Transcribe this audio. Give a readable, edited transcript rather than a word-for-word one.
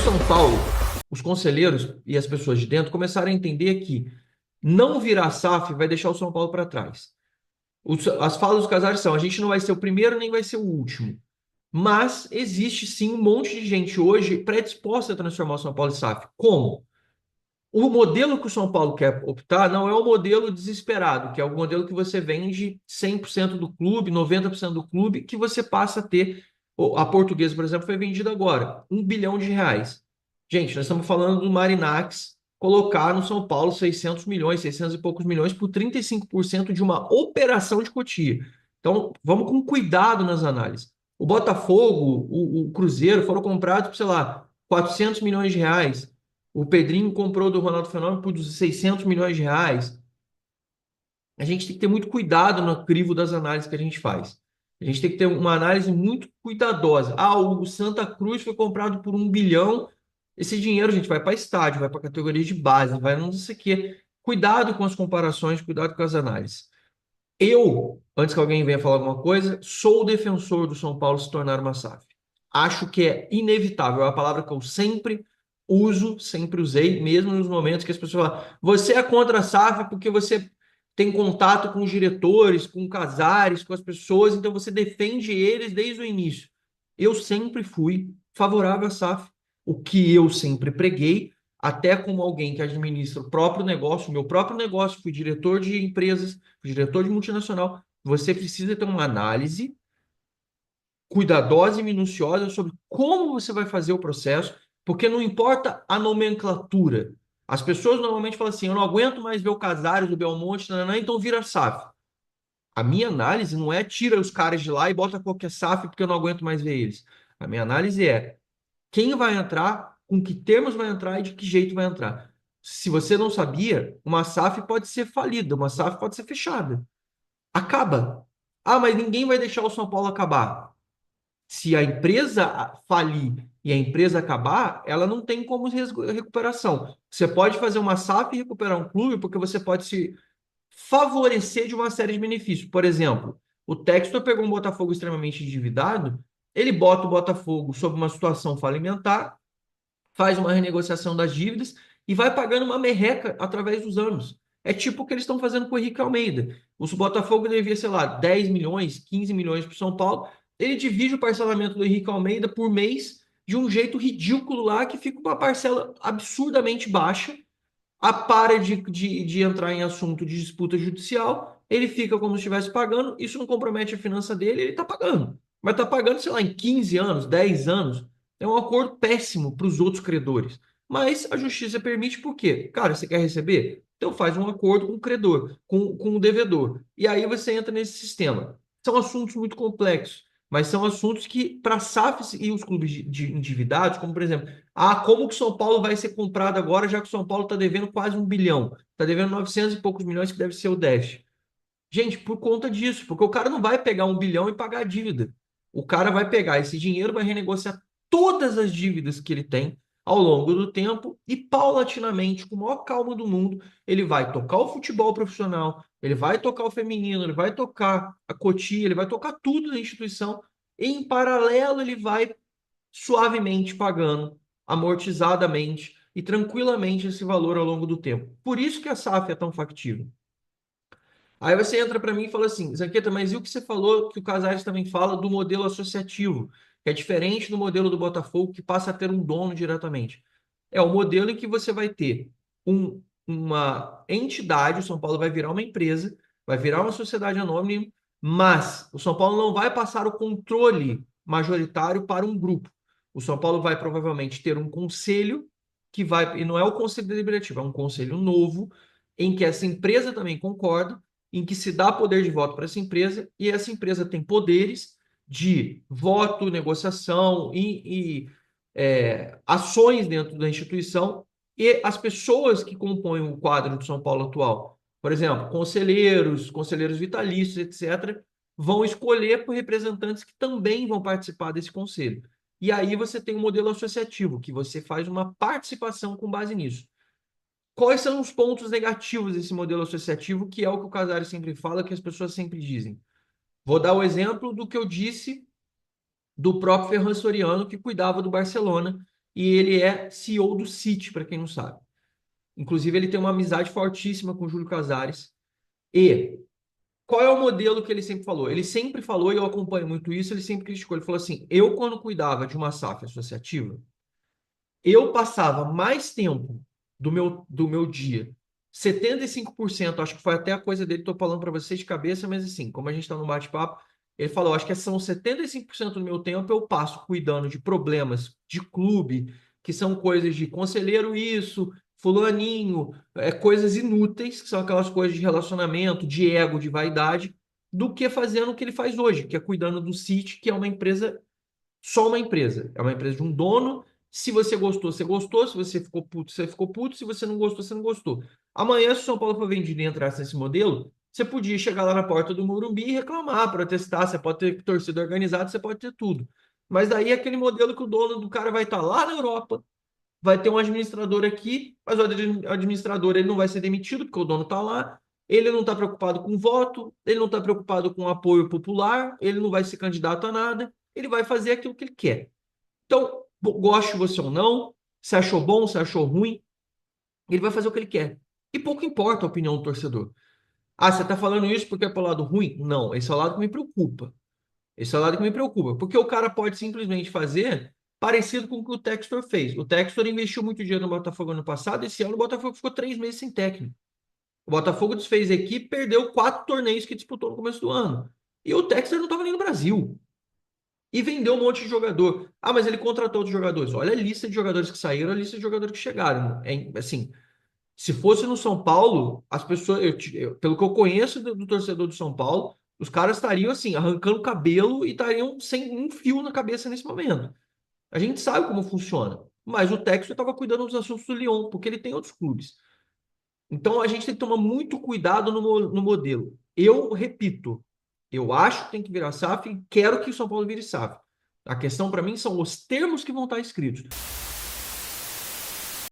São Paulo, os conselheiros e as pessoas de dentro começaram a entender que não virar SAF vai deixar o São Paulo para trás. As falas dos Casares são: a gente não vai ser o primeiro nem vai ser o último. Mas existe sim um monte de gente hoje predisposta a transformar o São Paulo em SAF. Como? O modelo que o São Paulo quer optar não é o modelo desesperado, que é o modelo que você vende 100% do clube, 90% do clube, que você passa a ter. A Portuguesa, por exemplo, foi vendida agora, R$ 1 bilhão. Gente, nós estamos falando do Marinax colocar no São Paulo 600 milhões, 600 e poucos milhões por 35% de uma operação de Cotia. Então, vamos com cuidado nas análises. O Botafogo, o Cruzeiro foram comprados por, sei lá, R$ 400 milhões. O Pedrinho comprou do Ronaldo Fenômeno por 600 milhões de reais. A gente tem que ter muito cuidado no crivo das análises que a gente faz. A gente tem que ter uma análise muito cuidadosa. Ah, o Santa Cruz foi comprado por 1 bilhão. Esse dinheiro, gente, vai para estádio, vai para categoria de base, vai não sei o quê. Cuidado com as comparações, cuidado com as análises. Eu, antes que alguém venha falar alguma coisa, sou o defensor do São Paulo se tornar uma SAF. Acho que é inevitável, é a palavra que eu sempre uso, sempre usei, mesmo nos momentos que as pessoas falam: você é contra a SAF porque você tem contato com os diretores, com Casares, com as pessoas, então você defende eles desde o início. Eu sempre fui favorável à SAF. O que eu sempre preguei, até como alguém que administra o próprio negócio, o meu próprio negócio, fui diretor de empresas, fui diretor de multinacional, você precisa ter uma análise cuidadosa e minuciosa sobre como você vai fazer o processo, porque não importa a nomenclatura. As pessoas normalmente falam assim: eu não aguento mais ver o Casares, o Belmonte, nananã, então vira SAF. A minha análise não é tira os caras de lá e bota qualquer SAF porque eu não aguento mais ver eles. A minha análise é quem vai entrar, com que termos vai entrar e de que jeito vai entrar. Se você não sabia, uma SAF pode ser falida, uma SAF pode ser fechada. Acaba. Ah, mas ninguém vai deixar o São Paulo acabar. Se a empresa falir e a empresa acabar, ela não tem como recuperação. Você pode fazer uma SAF e recuperar um clube porque você pode se favorecer de uma série de benefícios. Por exemplo, o Textor pegou um Botafogo extremamente endividado, ele bota o Botafogo sob uma situação falimentar, faz uma renegociação das dívidas e vai pagando uma merreca através dos anos. É tipo o que eles estão fazendo com o Henrique Almeida. O Botafogo devia, sei lá, 10 milhões, 15 milhões para o São Paulo. Ele divide o parcelamento do Henrique Almeida por mês de um jeito ridículo lá, que fica uma parcela absurdamente baixa. A para de entrar em assunto de disputa judicial, ele fica como se estivesse pagando, isso não compromete a finança dele, ele está pagando. Mas está pagando, sei lá, em 15 anos, 10 anos. É um acordo péssimo para os outros credores. Mas a justiça permite por quê? Cara, você quer receber? Então faz um acordo com o credor, com o devedor. E aí você entra nesse sistema. São assuntos muito complexos, mas são assuntos que, para SAFs e os clubes de endividados, como por exemplo, como que o São Paulo vai ser comprado agora, já que o São Paulo está devendo quase 1 bilhão? Está devendo 900 e poucos milhões, que deve ser o déficit. Gente, por conta disso, porque o cara não vai pegar 1 bilhão e pagar a dívida. O cara vai pegar esse dinheiro, vai renegociar todas as dívidas que ele tem ao longo do tempo e, paulatinamente, com a maior calma do mundo, ele vai tocar o futebol profissional, ele vai tocar o feminino, ele vai tocar a Cotia, ele vai tocar tudo na instituição. E, em paralelo, ele vai suavemente pagando, amortizadamente e tranquilamente esse valor ao longo do tempo. Por isso que a SAF é tão factível. Aí você entra para mim e fala assim: Zanqueta, mas e o que você falou que o Casares também fala do modelo associativo, que é diferente do modelo do Botafogo, que passa a ter um dono diretamente? É o modelo em que você vai ter uma entidade, o São Paulo vai virar uma empresa, vai virar uma sociedade anônima, mas o São Paulo não vai passar o controle majoritário para um grupo. O São Paulo vai provavelmente ter um conselho que vai, e não é o conselho deliberativo, é um conselho novo, em que essa empresa também concorda, em que se dá poder de voto para essa empresa e essa empresa tem poderes de voto, negociação e ações dentro da instituição, e as pessoas que compõem o quadro do São Paulo atual, por exemplo, conselheiros, conselheiros vitalícios, etc., vão escolher por representantes que também vão participar desse conselho. E aí você tem um modelo associativo, que você faz uma participação com base nisso. Quais são os pontos negativos desse modelo associativo, que é o que o Casares sempre fala, que as pessoas sempre dizem? Vou dar o exemplo do que eu disse do próprio Ferran Soriano, que cuidava do Barcelona e ele é CEO do City, para quem não sabe. Inclusive, ele tem uma amizade fortíssima com o Júlio Casares. E qual é o modelo que ele sempre falou? Ele sempre falou, e eu acompanho muito isso, ele sempre criticou. Ele falou assim: eu, quando cuidava de uma SAF associativa, eu passava mais tempo do meu dia. 75%, acho que foi até a coisa dele, estou falando para vocês de cabeça, mas assim, como a gente está no bate-papo, ele falou, acho que são 75% do meu tempo eu passo cuidando de problemas de clube, que são coisas de conselheiro isso, fulaninho, coisas inúteis, que são aquelas coisas de relacionamento, de ego, de vaidade, do que fazendo o que ele faz hoje, que é cuidando do City, que é uma empresa só uma empresa. É uma empresa de um dono. Se você gostou, você gostou. Se você ficou puto, você ficou puto. Se você não gostou, você não gostou. Amanhã, se o São Paulo for vendido e entrasse nesse modelo, você podia chegar lá na porta do Morumbi e reclamar, protestar. Você pode ter torcida organizada, você pode ter tudo. Mas daí é aquele modelo que o dono do cara vai estar lá na Europa, vai ter um administrador aqui, mas o administrador ele não vai ser demitido, porque o dono está lá. Ele não está preocupado com voto, ele não está preocupado com apoio popular, ele não vai ser candidato a nada, ele vai fazer aquilo que ele quer. Então, goste você ou não, se achou bom, se achou ruim, ele vai fazer o que ele quer. E pouco importa a opinião do torcedor. Ah, você está falando isso porque é pelo lado ruim? Não, esse é o lado que me preocupa. Esse é o lado que me preocupa, porque o cara pode simplesmente fazer parecido com o que o Textor fez. O Textor investiu muito dinheiro no Botafogo ano passado, esse ano o Botafogo ficou 3 meses sem técnico. O Botafogo desfez a equipe, perdeu 4 torneios que disputou no começo do ano. E o Textor não estava nem no Brasil. E vendeu um monte de jogador. Ah, mas ele contratou outros jogadores. Olha a lista de jogadores que saíram, a lista de jogadores que chegaram. É, assim, se fosse no São Paulo, as pessoas, pelo que eu conheço do torcedor do São Paulo, os caras estariam assim, arrancando o cabelo e estariam sem um fio na cabeça nesse momento. A gente sabe como funciona. Mas o Textor estava cuidando dos assuntos do Lyon, porque ele tem outros clubes. Então a gente tem que tomar muito cuidado no modelo. Eu repito, eu acho que tem que virar SAF e quero que o São Paulo vire SAF. A questão para mim são os termos que vão estar escritos.